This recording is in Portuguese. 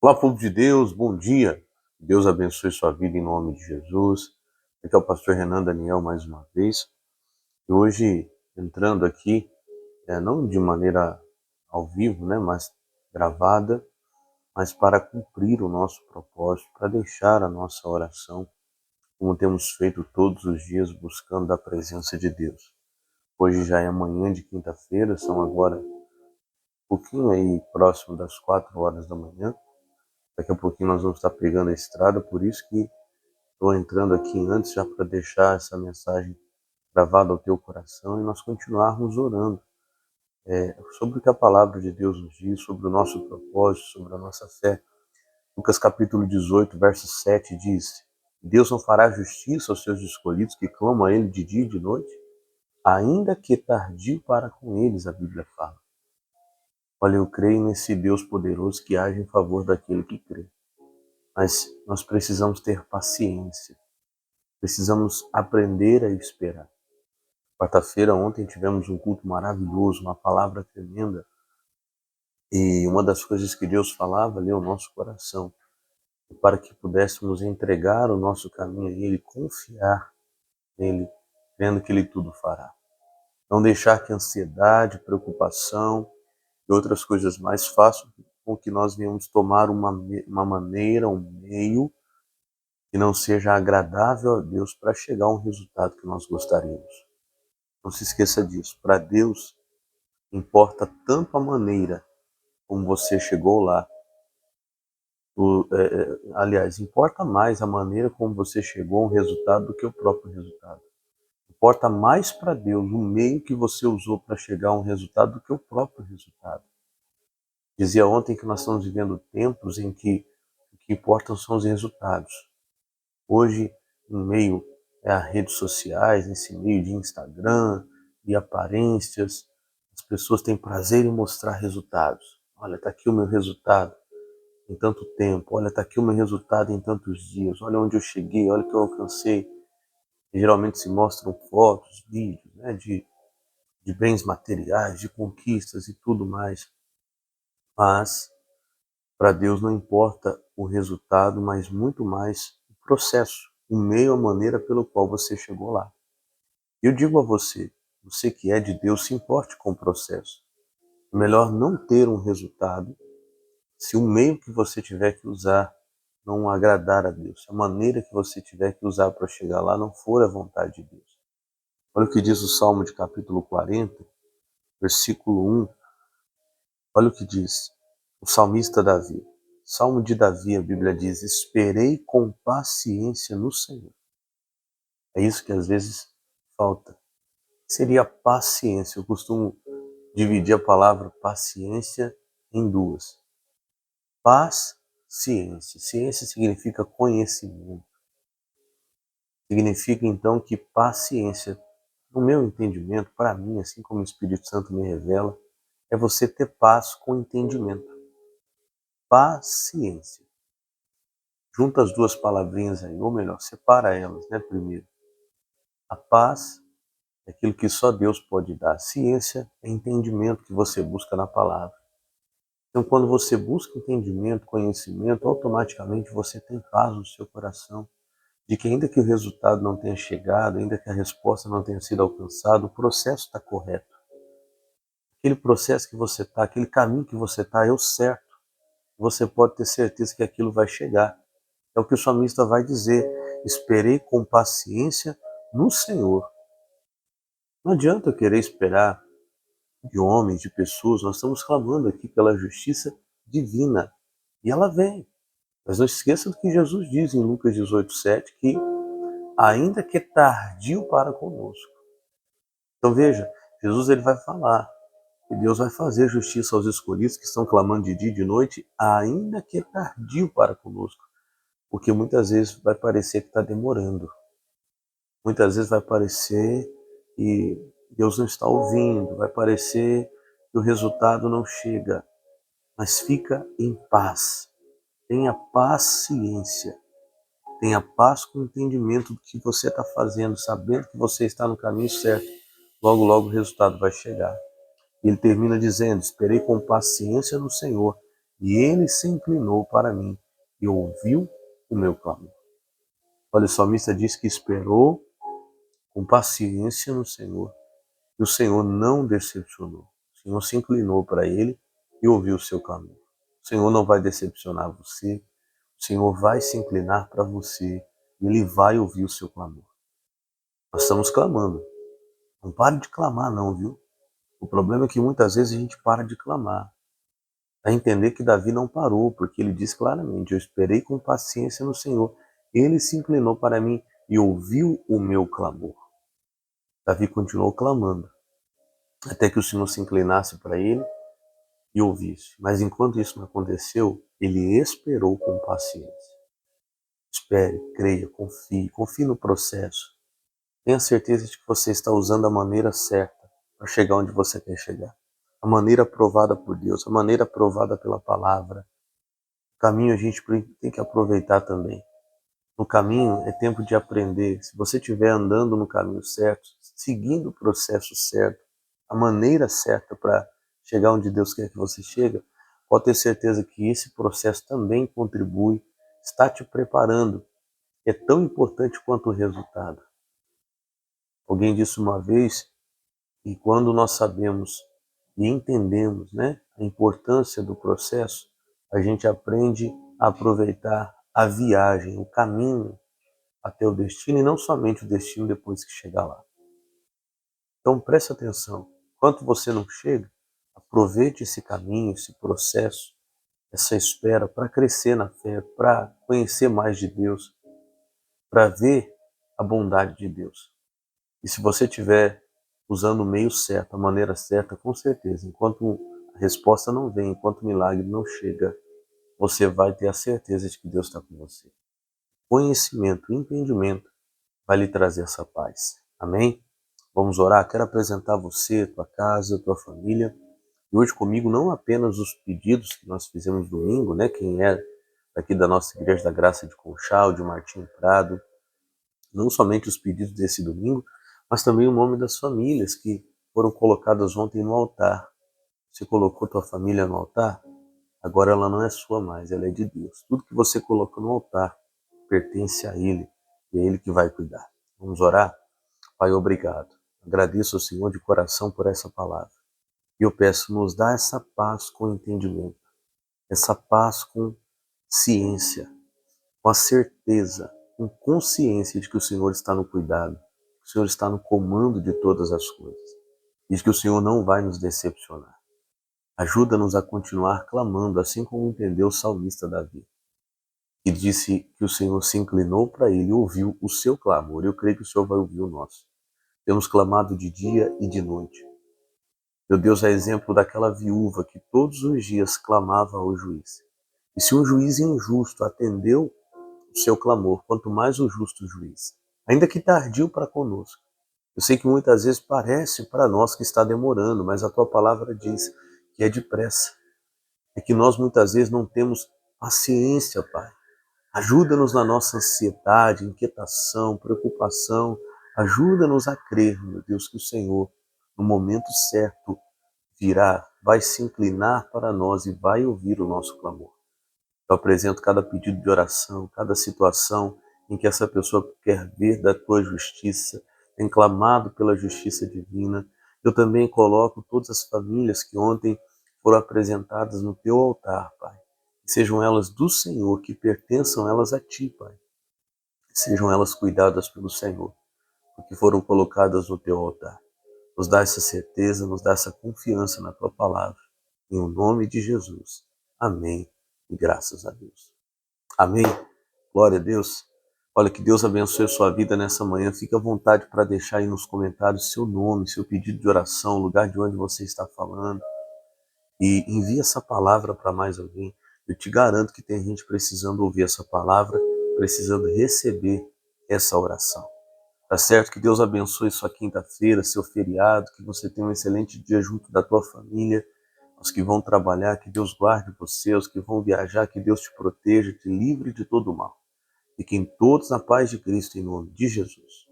Olá, povo de Deus, bom dia. Deus abençoe sua vida em nome de Jesus. Aqui é o pastor Renan Daniel mais uma vez. E hoje, entrando aqui, não de maneira ao vivo, mas gravada, mas para cumprir o nosso propósito, para deixar a nossa oração, como temos feito todos os dias, buscando a presença de Deus. Hoje já é manhã de quinta-feira, são agora um pouquinho aí próximo das 4 horas da manhã. Daqui a pouquinho nós vamos estar pegando a estrada, por isso que estou entrando aqui antes já para deixar essa mensagem gravada ao teu coração e nós continuarmos orando sobre o que a palavra de Deus nos diz, sobre o nosso propósito, sobre a nossa fé. Lucas capítulo 18, verso 7 diz: Deus não fará justiça aos seus escolhidos que clamam a Ele de dia e de noite, ainda que tardio para com eles, a Bíblia fala. Olha, eu creio nesse Deus poderoso que age em favor daquele que crê. Mas nós precisamos ter paciência. Precisamos aprender a esperar. Quarta-feira, ontem, tivemos um culto maravilhoso, uma palavra tremenda. E uma das coisas que Deus falava ali ao nosso coração, para que pudéssemos entregar o nosso caminho a Ele, confiar nele, crendo que Ele tudo fará. Não deixar que ansiedade, preocupação e outras coisas mais façam com que nós venhamos tomar uma maneira, um meio que não seja agradável a Deus para chegar a um resultado que nós gostaríamos. Não se esqueça disso. Para Deus, importa tanto a maneira como você chegou lá. Aliás, importa mais a maneira como você chegou a um resultado do que o próprio resultado. Importa mais para Deus o meio que você usou para chegar a um resultado do que o próprio resultado. Dizia ontem que nós estamos vivendo tempos em que o que importam são os resultados. Hoje, no meio das redes sociais, nesse meio de Instagram e aparências, as pessoas têm prazer em mostrar resultados. Olha, está aqui o meu resultado em tanto tempo. Olha, está aqui o meu resultado em tantos dias. Olha onde eu cheguei, olha o que eu alcancei. E geralmente se mostram fotos, vídeos, de bens materiais, de conquistas e tudo mais. Mas para Deus não importa o resultado, mas muito mais o processo, o meio, a maneira pelo qual você chegou lá. Eu digo a você, você que é de Deus, se importe com o processo. É melhor não ter um resultado se o meio que você tiver que usar não agradar a Deus, se a maneira que você tiver que usar para chegar lá não for a vontade de Deus. Olha o que diz o Salmo de capítulo 40, versículo 1. Olha o que diz o salmista Davi. Salmo de Davi, a Bíblia diz: esperei com paciência no Senhor. É isso que às vezes falta. Seria paciência. Eu costumo dividir a palavra paciência em duas. Paz, ciência. Ciência significa conhecimento. Significa então que paciência, no meu entendimento, para mim, assim como o Espírito Santo me revela, é você ter paz com entendimento. Paciência. Junta as duas palavrinhas aí, ou melhor, separa elas, primeiro. A paz é aquilo que só Deus pode dar. A ciência é entendimento que você busca na palavra. Então, quando você busca entendimento, conhecimento, automaticamente você tem paz no seu coração, de que ainda que o resultado não tenha chegado, ainda que a resposta não tenha sido alcançada, o processo está correto. Aquele processo que você está, aquele caminho que você está é o certo. Você pode ter certeza que aquilo vai chegar. É o que o salmista vai dizer: esperei com paciência no Senhor. Não adianta eu querer esperar de homens, de pessoas. Nós estamos clamando aqui pela justiça divina. E ela vem. Mas não esqueça do que Jesus diz em Lucas 18:7, que ainda que tardio para conosco. Então veja, Jesus ele vai falar que Deus vai fazer justiça aos escolhidos que estão clamando de dia e de noite, ainda que tardio para conosco. Porque muitas vezes vai parecer que está demorando. Muitas vezes vai parecer que Deus não está ouvindo, vai parecer que o resultado não chega. Mas fica em paz. Tenha paciência. Tenha paz com o entendimento do que você está fazendo, sabendo que você está no caminho certo. Logo, logo o resultado vai chegar. E ele termina dizendo: esperei com paciência no Senhor. e ele se inclinou para mim e ouviu o meu clamor. Olha, o salmista diz que esperou com paciência no Senhor, e o Senhor não decepcionou. O Senhor se inclinou para ele e ouviu o seu clamor. O Senhor não vai decepcionar você, o Senhor vai se inclinar para você e ele vai ouvir o seu clamor. Nós estamos clamando. Não pare de clamar não, viu? O problema é que muitas vezes a gente para de clamar. A entender que Davi não parou, porque ele diz claramente: eu esperei com paciência no Senhor. Ele se inclinou para mim e ouviu o meu clamor. Davi continuou clamando, até que o Senhor se inclinasse para ele e ouvisse. Mas enquanto isso não aconteceu, ele esperou com paciência. Espere, creia, confie no processo. Tenha certeza de que você está usando a maneira certa para chegar onde você quer chegar. A maneira aprovada por Deus, a maneira aprovada pela palavra. O caminho a gente tem que aproveitar também. No caminho é tempo de aprender. Se você estiver andando no caminho certo, seguindo o processo certo, a maneira certa para chegar onde Deus quer que você chegue, pode ter certeza que esse processo também contribui, está te preparando. É tão importante quanto o resultado. Alguém disse uma vez que quando nós sabemos e entendemos, né, a importância do processo, a gente aprende a aproveitar a viagem, o caminho até o destino e não somente o destino depois que chegar lá. Então preste atenção, enquanto você não chega, aproveite esse caminho, esse processo, essa espera para crescer na fé, para conhecer mais de Deus, para ver a bondade de Deus. E se você estiver usando o meio certo, a maneira certa, com certeza, enquanto a resposta não vem, enquanto o milagre não chega, você vai ter a certeza de que Deus está com você. Conhecimento, entendimento vai lhe trazer essa paz. Amém? Vamos orar? Quero apresentar você, tua casa, tua família. E hoje comigo não apenas os pedidos que nós fizemos domingo, né? Quem é aqui da nossa Igreja da Graça de Conchal, de Martim Prado, não somente os pedidos desse domingo, mas também o nome das famílias que foram colocadas ontem no altar. Você colocou tua família no altar? Agora ela não é sua mais, ela é de Deus. Tudo que você colocou no altar pertence a Ele, e é Ele que vai cuidar. Vamos orar? Pai, obrigado. Agradeço ao Senhor de coração por essa palavra. E eu peço, nos dá essa paz com entendimento, essa paz com ciência, com a certeza, com consciência de que o Senhor está no cuidado, que o Senhor está no comando de todas as coisas, e de que o Senhor não vai nos decepcionar. Ajuda-nos a continuar clamando, assim como entendeu o salmista Davi, que disse que o Senhor se inclinou para ele e ouviu o seu clamor. Eu creio que o Senhor vai ouvir o nosso. Temos clamado de dia e de noite. Meu Deus, é exemplo daquela viúva que todos os dias clamava ao juiz. E se um juiz injusto atendeu o seu clamor, quanto mais o justo juiz, ainda que tardio para conosco. Eu sei que muitas vezes parece para nós que está demorando, mas a tua palavra diz que é depressa. É que nós muitas vezes não temos paciência, Pai. Ajuda-nos na nossa ansiedade, inquietação, preocupação. Ajuda-nos a crer, meu Deus, que o Senhor, no momento certo, virá, vai se inclinar para nós e vai ouvir o nosso clamor. Eu apresento cada pedido de oração, cada situação em que essa pessoa quer ver da tua justiça, tem clamado pela justiça divina. Eu também coloco todas as famílias que ontem foram apresentadas no teu altar, Pai. Sejam elas do Senhor, que pertençam elas a ti, Pai. Sejam elas cuidadas pelo Senhor, porque foram colocadas no teu altar. Nos dá essa certeza, nos dá essa confiança na tua palavra. Em o nome de Jesus. Amém. E graças a Deus. Amém. Glória a Deus. Olha, que Deus abençoe a sua vida nessa manhã. Fique à vontade para deixar aí nos comentários seu nome, seu pedido de oração, o lugar de onde você está falando. E envie essa palavra para mais alguém. Eu te garanto que tem gente precisando ouvir essa palavra, precisando receber essa oração. Tá certo? Que Deus abençoe sua quinta-feira, seu feriado, que você tenha um excelente dia junto da tua família. Os que vão trabalhar, que Deus guarde você, os que vão viajar, que Deus te proteja, te livre de todo o mal. Fiquem todos na paz de Cristo, em nome de Jesus.